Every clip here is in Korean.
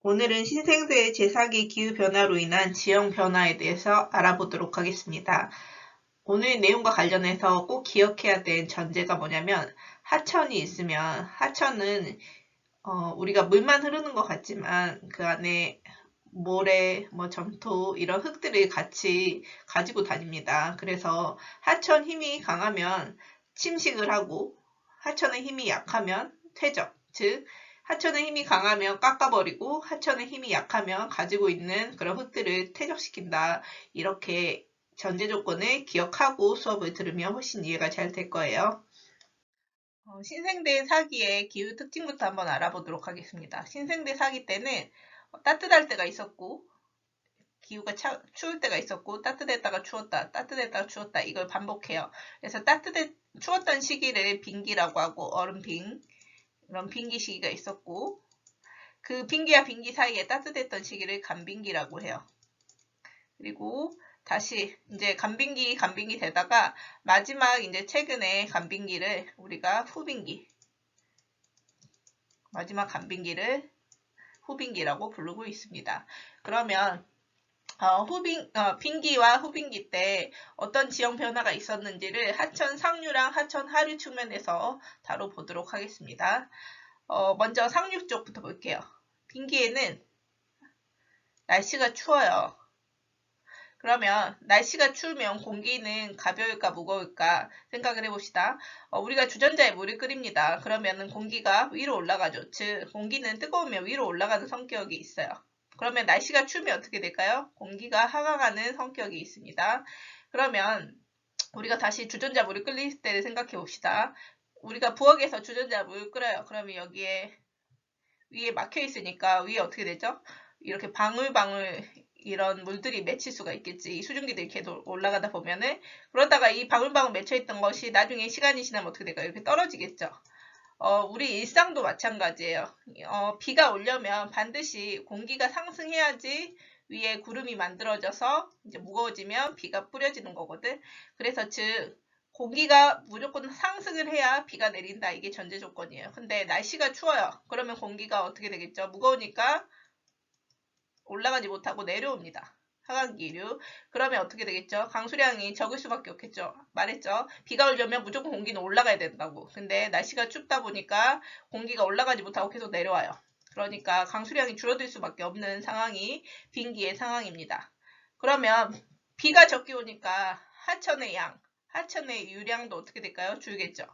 오늘은 신생대 제4기 기후변화로 인한 지형 변화에 대해서 알아보도록 하겠습니다. 오늘 내용과 관련해서 꼭 기억해야 될 전제가 뭐냐면 하천이 있으면 하천은 우리가 물만 흐르는 것 같지만 그 안에 모래, 점토 이런 흙들을 같이 가지고 다닙니다. 그래서 하천 힘이 강하면 침식을 하고 하천의 힘이 약하면 퇴적, 즉 하천의 힘이 강하면 깎아버리고 하천의 힘이 약하면 가지고 있는 그런 흙들을 퇴적시킨다. 이렇게 전제 조건을 기억하고 수업을 들으면 훨씬 이해가 잘 될 거예요. 신생대 사기의 기후 특징부터 한번 알아보도록 하겠습니다. 신생대 사기 때는 따뜻할 때가 있었고 기후가 추울 때가 있었고 따뜻했다가 추웠다, 따뜻했다가 추웠다 이걸 반복해요. 그래서 추웠던 시기를 빙기라고 하고 얼음빙 이런 빙기 시기가 있었고 그 빙기와 빙기 사이에 따뜻했던 시기를 간빙기라고 해요. 그리고 다시 이제 간빙기 되다가 마지막 이제 최근에 간빙기를 우리가 후빙기 마지막 간빙기를 후빙기라고 부르고 있습니다. 그러면 빙기와 후빙기 때 어떤 지형 변화가 있었는지를 하천 상류랑 하천 하류 측면에서 다뤄보도록 하겠습니다. 먼저 상류 쪽부터 볼게요. 빙기에는 날씨가 추워요. 그러면 날씨가 추우면 공기는 가벼울까 무거울까 생각을 해봅시다. 우리가 주전자에 물을 끓입니다. 그러면 공기가 위로 올라가죠. 즉 공기는 뜨거우면 위로 올라가는 성격이 있어요. 그러면 날씨가 추우면 어떻게 될까요? 공기가 하강하는 성격이 있습니다. 그러면 우리가 다시 주전자 물을 끓일 때를 생각해 봅시다. 우리가 부엌에서 주전자 물을 끓여요. 그러면 여기에 위에 막혀 있으니까 위에 어떻게 되죠? 이렇게 방울방울 이런 물들이 맺힐 수가 있겠지. 이 수증기들이 계속 올라가다 보면은 그러다가 이 방울방울 맺혀있던 것이 나중에 시간이 지나면 어떻게 될까요? 이렇게 떨어지겠죠. 우리 일상도 마찬가지예요. 비가 오려면 반드시 공기가 상승해야지 위에 구름이 만들어져서 이제 무거워지면 비가 뿌려지는 거거든. 그래서 즉 공기가 무조건 상승을 해야 비가 내린다. 이게 전제 조건이에요. 근데 날씨가 추워요. 그러면 공기가 어떻게 되겠죠? 무거우니까 올라가지 못하고 내려옵니다. 하강기류. 그러면 어떻게 되겠죠? 강수량이 적을 수밖에 없겠죠. 말했죠. 비가 오려면 무조건 공기는 올라가야 된다고. 근데 날씨가 춥다 보니까 공기가 올라가지 못하고 계속 내려와요. 그러니까 강수량이 줄어들 수밖에 없는 상황이 빙기의 상황입니다. 그러면 비가 적게 오니까 하천의 유량도 어떻게 될까요? 줄겠죠.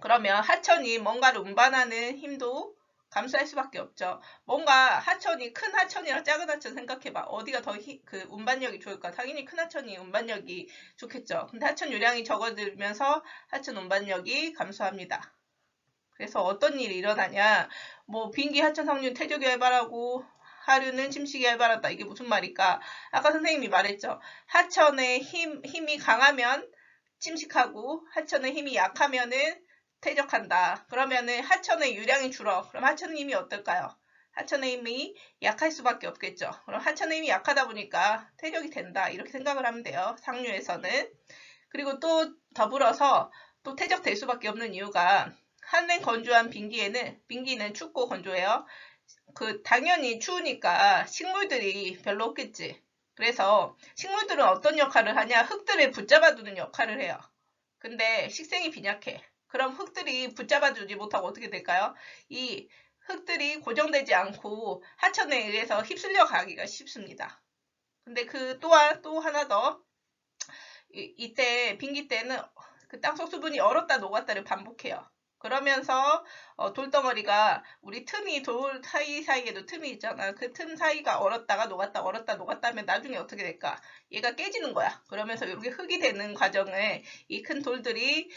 그러면 하천이 뭔가를 운반하는 힘도 감소할 수밖에 없죠. 뭔가 큰 하천이랑 작은 하천 생각해봐. 어디가 더 운반력이 좋을까? 당연히 큰 하천이 운반력이 좋겠죠. 근데 하천 유량이 적어들면서 하천 운반력이 감소합니다. 그래서 어떤 일이 일어나냐? 빙기 하천 상류 태적이 활발하고 하류는 침식이 활발하다. 이게 무슨 말일까? 아까 선생님이 말했죠. 하천의 힘이 강하면 침식하고 하천의 힘이 약하면은 퇴적한다. 그러면은 하천의 유량이 줄어. 그럼 하천의 힘이 어떨까요? 하천의 힘이 약할 수밖에 없겠죠. 그럼 하천의 힘이 약하다 보니까 퇴적이 된다. 이렇게 생각을 하면 돼요. 상류에서는. 그리고 또 더불어서 또 퇴적될 수밖에 없는 이유가 한랭 건조한 빙기는 춥고 건조해요. 당연히 추우니까 식물들이 별로 없겠지. 그래서 식물들은 어떤 역할을 하냐? 흙들을 붙잡아두는 역할을 해요. 근데 식생이 빈약해. 그럼 흙들이 붙잡아주지 못하고 어떻게 될까요? 이 흙들이 고정되지 않고 하천에 의해서 휩쓸려 가기가 쉽습니다. 근데 또한 또 하나 더 이때 빙기 때는 그 땅속 수분이 얼었다 녹았다를 반복해요. 그러면서 돌덩어리가 우리 돌 사이사이에도 틈이 있잖아. 그 틈 사이가 얼었다가 녹았다 얼었다 녹았다 하면 나중에 어떻게 될까? 얘가 깨지는 거야. 그러면서 이렇게 흙이 되는 과정을 이 큰 돌들이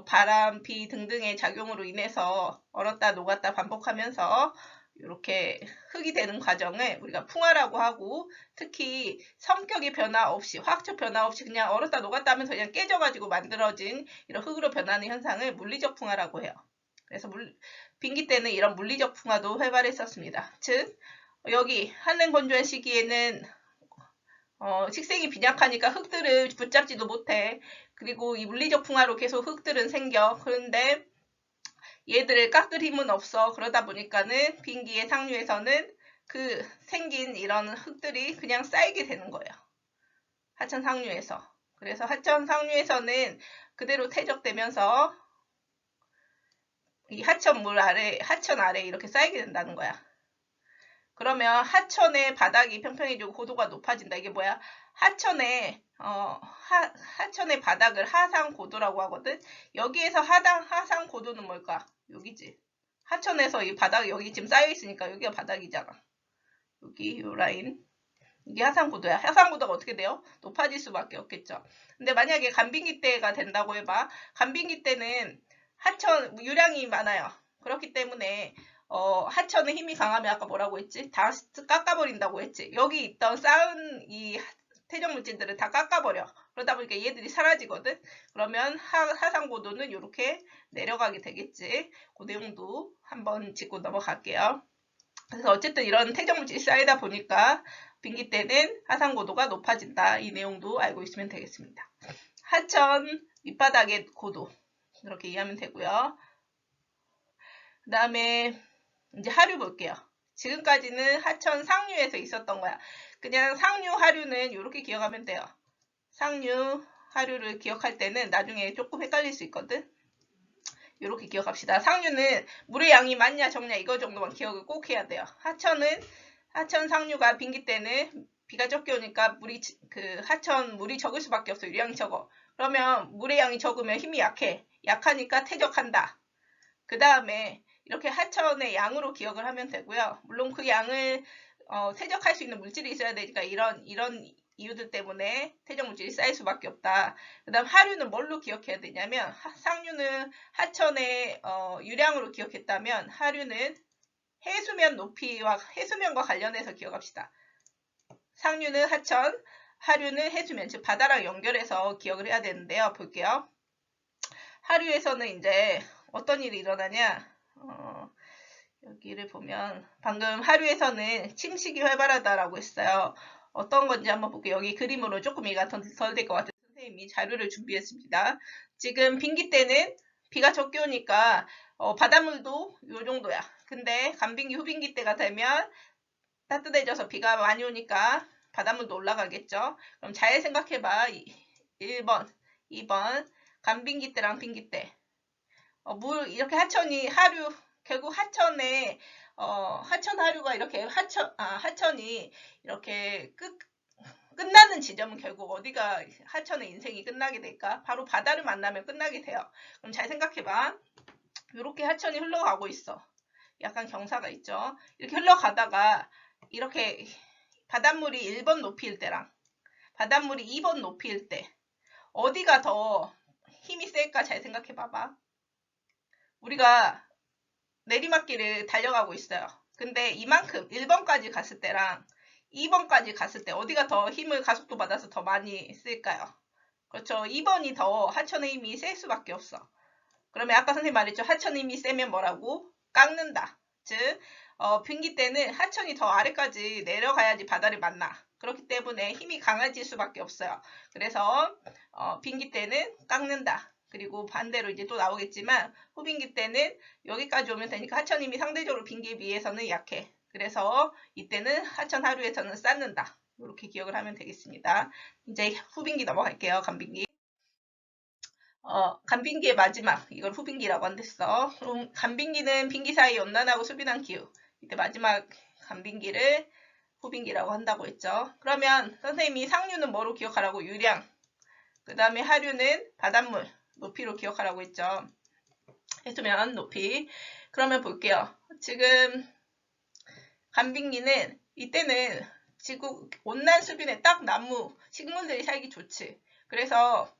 바람, 비 등등의 작용으로 인해서 얼었다 녹았다 반복하면서 이렇게 흙이 되는 과정을 우리가 풍화라고 하고, 특히 성격의 변화 없이 화학적 변화 없이 그냥 얼었다 녹았다 하면서 그냥 깨져가지고 만들어진 이런 흙으로 변하는 현상을 물리적 풍화라고 해요. 그래서 빙기 때는 이런 물리적 풍화도 활발했었습니다. 즉 여기 한랭 건조한 시기에는 식생이 빈약하니까 흙들을 붙잡지도 못해. 그리고 이 물리적 풍화로 계속 흙들은 생겨. 그런데 얘들을 깎을 힘은 없어. 그러다 보니까는 빙기의 상류에서는 그 생긴 이런 흙들이 그냥 쌓이게 되는 거예요. 하천 상류에서. 그래서 하천 상류에서는 그대로 퇴적되면서 이 하천 아래 이렇게 쌓이게 된다는 거야. 그러면 하천의 바닥이 평평해지고 고도가 높아진다. 이게 뭐야? 하천의 바닥을 하상 고도라고 하거든. 여기에서 하상 고도는 뭘까? 여기지. 하천에서 이 바닥 여기 지금 쌓여 있으니까 여기가 바닥이잖아. 여기 이 라인. 이게 하상 고도야. 하상 고도가 어떻게 돼요? 높아질 수밖에 없겠죠. 근데 만약에 간빙기 때가 된다고 해봐. 간빙기 때는 하천 유량이 많아요. 그렇기 때문에 하천의 힘이 강하면 아까 뭐라고 했지? 다 깎아버린다고 했지. 여기 있던 쌓은 이 퇴적 물질들을 다 깎아버려. 그러다 보니까 얘들이 사라지거든. 그러면 하상 고도는 이렇게 내려가게 되겠지. 그 내용도 한번 짚고 넘어갈게요. 그래서 어쨌든 이런 퇴적 물질이 쌓이다 보니까 빙기 때는 하상 고도가 높아진다. 이 내용도 알고 있으면 되겠습니다. 하천 밑바닥의 고도 이렇게 이해하면 되고요. 그 다음에 이제 하류 볼게요. 지금까지는 하천 상류에서 있었던 거야. 그냥 상류 하류는 이렇게 기억하면 돼요. 상류 하류를 기억할 때는 나중에 조금 헷갈릴 수 있거든. 이렇게 기억합시다. 상류는 물의 양이 많냐 적냐 이거 정도만 기억을 꼭 해야 돼요. 하천 상류가 빙기 때는 비가 적게 오니까 하천 물이 적을 수밖에 없어요. 유량이 적어. 그러면 물의 양이 적으면 힘이 약해. 약하니까 퇴적한다. 그 다음에 이렇게 하천의 양으로 기억을 하면 되고요. 물론 그 양을 퇴적할 수 있는 물질이 있어야 되니까 이런 이유들 때문에 퇴적 물질이 쌓일 수밖에 없다. 그 다음 하류는 뭘로 기억해야 되냐면 상류는 하천의 유량으로 기억했다면 하류는 해수면 높이와 해수면과 관련해서 기억합시다. 상류는 하천, 하류는 해수면, 즉 바다랑 연결해서 기억을 해야 되는데요. 볼게요. 하류에서는 이제 어떤 일이 일어나냐. 여기를 보면 방금 하류에서는 침식이 활발하다라고 했어요. 어떤 건지 한번 볼게요. 여기 그림으로 조금 이해가 덜 될 것 같아서 선생님이 자료를 준비했습니다. 지금 빙기 때는 비가 적게 오니까 바닷물도 이 정도야. 근데 간빙기, 후빙기 때가 되면 따뜻해져서 비가 많이 오니까 바닷물도 올라가겠죠. 그럼 잘 생각해봐. 1번, 2번 간빙기 때랑 빙기 때. 이렇게 하류, 결국 하천에, 하천 하류가 이렇게, 하천이 이렇게 끝나는 지점은 결국 어디가 하천의 인생이 끝나게 될까? 바로 바다를 만나면 끝나게 돼요. 그럼 잘 생각해봐. 이렇게 하천이 흘러가고 있어. 약간 경사가 있죠. 이렇게 흘러가다가 이렇게 바닷물이 1번 높이일 때랑 바닷물이 2번 높이일 때 어디가 더 힘이 셀까? 잘 생각해 봐봐. 우리가 내리막길을 달려가고 있어요. 근데 이만큼 1번까지 갔을 때랑 2번까지 갔을 때 어디가 더 힘을 가속도 받아서 더 많이 쓸까요? 그렇죠. 2번이 더 하천의 힘이 셀 수밖에 없어. 그러면 아까 선생님 말했죠. 하천의 힘이 세면 뭐라고? 깎는다. 즉 빙기 때는 하천이 더 아래까지 내려가야지 바다를 만나. 그렇기 때문에 힘이 강해질 수밖에 없어요. 그래서 빙기 때는 깎는다. 그리고 반대로 이제 또 나오겠지만 후빙기 때는 여기까지 오면 되니까 하천 힘이 상대적으로 빙기에 비해서는 약해. 그래서 이때는 하천 하류에서는 쌓는다. 이렇게 기억을 하면 되겠습니다. 이제 후빙기 넘어갈게요. 간빙기. 간빙기의 마지막, 이걸 후빙기라고 한댔어. 그럼 간빙기는 빙기 사이 온난하고 수비난 기후. 이때 마지막 간빙기를 후빙기라고 한다고 했죠. 그러면 선생님이 상류는 뭐로 기억하라고? 유량. 그 다음에 하류는 바닷물, 높이로 기억하라고 했죠. 해수면 높이. 그러면 볼게요. 지금 간빙기는 이때는 지구 온난 수변에 딱 나무, 식물들이 살기 좋지. 그래서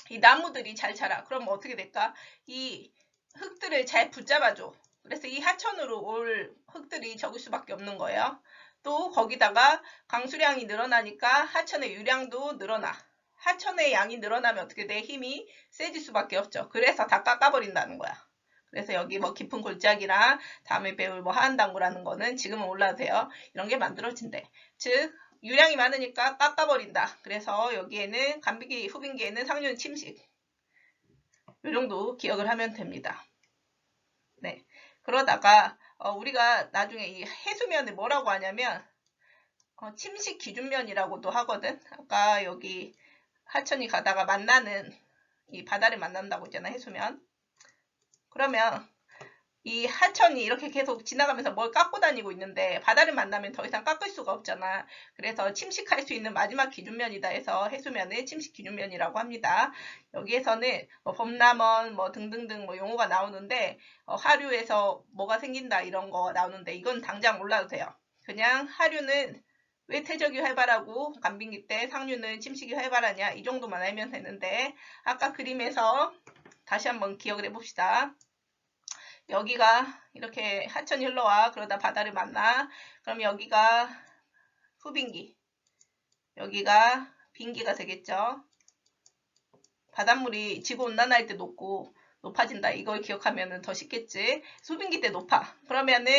이 나무들이 잘 자라. 그럼 어떻게 될까? 이 흙들을 잘 붙잡아줘. 그래서 이 하천으로 올 흙들이 적을 수밖에 없는 거예요. 또 거기다가 강수량이 늘어나니까 하천의 유량도 늘어나. 하천의 양이 늘어나면 어떻게 돼? 힘이 세질 수밖에 없죠. 그래서 다 깎아버린다는 거야. 그래서 여기 뭐 깊은 골짜기랑 다음에 배울 뭐 하한당구라는 거는 지금은 몰라도 돼요. 이런 게 만들어진대. 즉 유량이 많으니까 깎아버린다. 그래서 여기에는 간빙기, 후빙기에는 상류는 침식. 이 정도 기억을 하면 됩니다. 그러다가 우리가 나중에 이 해수면을 뭐라고 하냐면 침식 기준면이라고도 하거든. 아까 여기 하천이 가다가 만나는 이 바다를 만난다고 했잖아, 해수면. 그러면 이 하천이 이렇게 계속 지나가면서 뭘 깎고 다니고 있는데 바다를 만나면 더 이상 깎을 수가 없잖아. 그래서 침식할 수 있는 마지막 기준면이다 해서 해수면을 침식 기준면이라고 합니다. 여기에서는 뭐 범람원 뭐 등등등 뭐 용어가 나오는데 하류에서 뭐가 생긴다 이런 거 나오는데 이건 당장 몰라도 돼요. 그냥 하류는 왜 퇴적이 활발하고 간빙기 때 상류는 침식이 활발하냐 이 정도만 알면 되는데 아까 그림에서 다시 한번 기억을 해봅시다. 여기가 이렇게 하천이 흘러와 그러다 바다를 만나. 그럼 여기가 후빙기, 여기가 빙기가 되겠죠. 바닷물이 지구온난화일 때 높아진다. 이걸 기억하면 더 쉽겠지. 후빙기 때 높아. 그러면은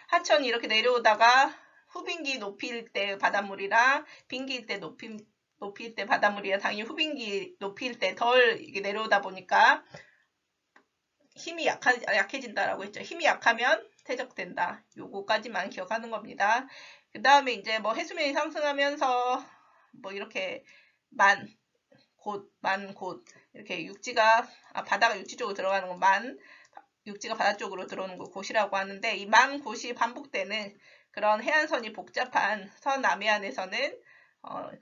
하천이 이렇게 내려오다가 후빙기 높일 때 바닷물이랑 빙기일 때 높일 때 바닷물이랑 당연히 후빙기 높일 때 덜 내려오다 보니까 힘이 약해진다라고 했죠. 힘이 약하면 퇴적된다. 요거까지만 기억하는 겁니다. 그 다음에 이제 뭐 해수면이 상승하면서 뭐 이렇게 만 곳 이렇게 육지가 바다가 육지 쪽으로 들어가는 건 육지가 바다 쪽으로 들어오는 걸 곳이라고 하는데 이 만 곳이 반복되는 그런 해안선이 복잡한 서남해안에서는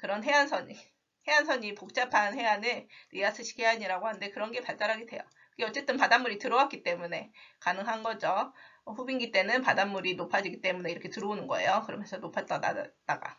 그런 해안선이 복잡한 해안을 리아스식 해안이라고 하는데 그런 게 발달하게 돼요. 어쨌든 바닷물이 들어왔기 때문에 가능한 거죠. 후빙기 때는 바닷물이 높아지기 때문에 이렇게 들어오는 거예요. 그러면서 높았다 낮았다가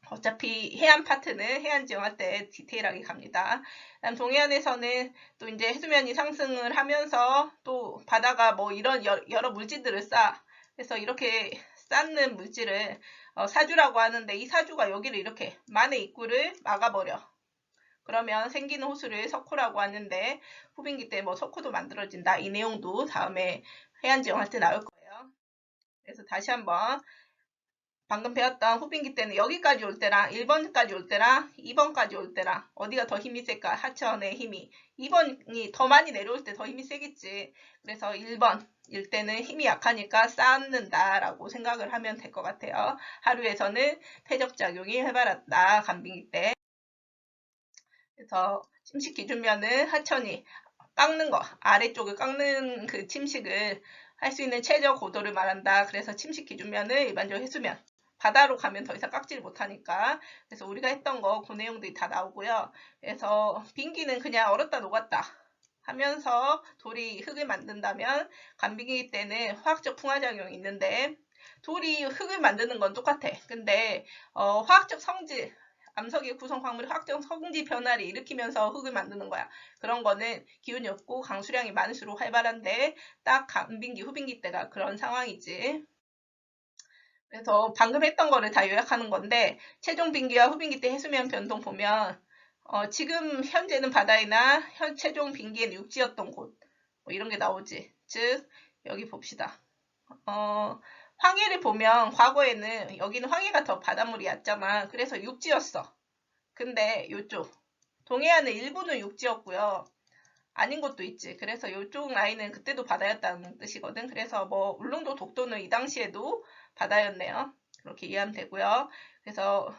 어차피 해안 파트는 해안 지형할 때 디테일하게 갑니다. 그다음 동해안에서는 또 이제 해수면이 상승을 하면서 또 바다가 뭐 이런 여러 물질들을 쌓아. 그래서 이렇게 쌓는 물질을 사주라고 하는데 이 사주가 여기를 이렇게 만의 입구를 막아버려. 그러면 생기는 호수를 석호라고 하는데 후빙기 때 뭐 석호도 만들어진다. 이 내용도 다음에 해안지형 할 때 나올 거예요. 그래서 다시 한번 방금 배웠던 후빙기 때는 여기까지 올 때랑 1번까지 올 때랑 2번까지 올 때랑 어디가 더 힘이 셀까? 하천의 힘이 2번이 더 많이 내려올 때 더 힘이 세겠지. 그래서 1번일 때는 힘이 약하니까 쌓는다 라고 생각을 하면 될 것 같아요. 하류에서는 퇴적작용이 활발하다. 간빙기 때. 그래서 침식 기준면은 하천이 깎는 거, 아래쪽을 깎는 그 침식을 할 수 있는 최저 고도를 말한다. 그래서 침식 기준면은 일반적으로 해수면, 바다로 가면 더 이상 깎지를 못하니까. 그래서 우리가 했던 거 그 내용들이 다 나오고요. 그래서 빙기는 그냥 얼었다 녹았다 하면서 돌이 흙을 만든다면 간빙기 때는 화학적 풍화작용이 있는데 돌이 흙을 만드는 건 똑같아. 근데 화학적 성질 암석의 구성 광물이 화학적 성질 변화를 일으키면서 흙을 만드는 거야. 그런 거는 기운이 없고 강수량이 많을수록 활발한데 딱 간빙기, 후빙기 때가 그런 상황이지. 그래서 방금 했던 거를 다 요약하는 건데 최종 빙기와 후빙기 때 해수면 변동 보면 지금 현재는 바다이나 최종 빙기에는 육지였던 곳 뭐 이런 게 나오지. 즉 여기 봅시다. 황해를 보면 과거에는 여기는 황해가 더 바닷물이 얕잖아. 그래서 육지였어. 근데 이쪽 동해안은 일부는 육지였고요. 아닌 것도 있지. 그래서 이쪽 라인은 그때도 바다였다는 뜻이거든. 그래서 뭐 울릉도 독도는 이 당시에도 바다였네요. 그렇게 이해하면 되고요. 그래서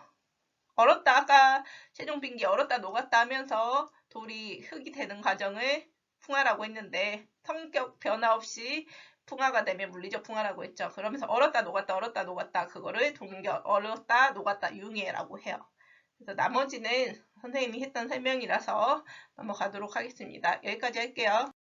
얼었다 아까 최종 빙기 얼었다 녹았다 하면서 돌이 흙이 되는 과정을 풍화라고 했는데 성격 변화 없이 풍화가 되면 물리적 풍화라고 했죠. 그러면서 얼었다 녹았다 그거를 얼었다 녹았다 융해라고 해요. 그래서 나머지는 선생님이 했던 설명이라서 넘어가도록 하겠습니다. 여기까지 할게요.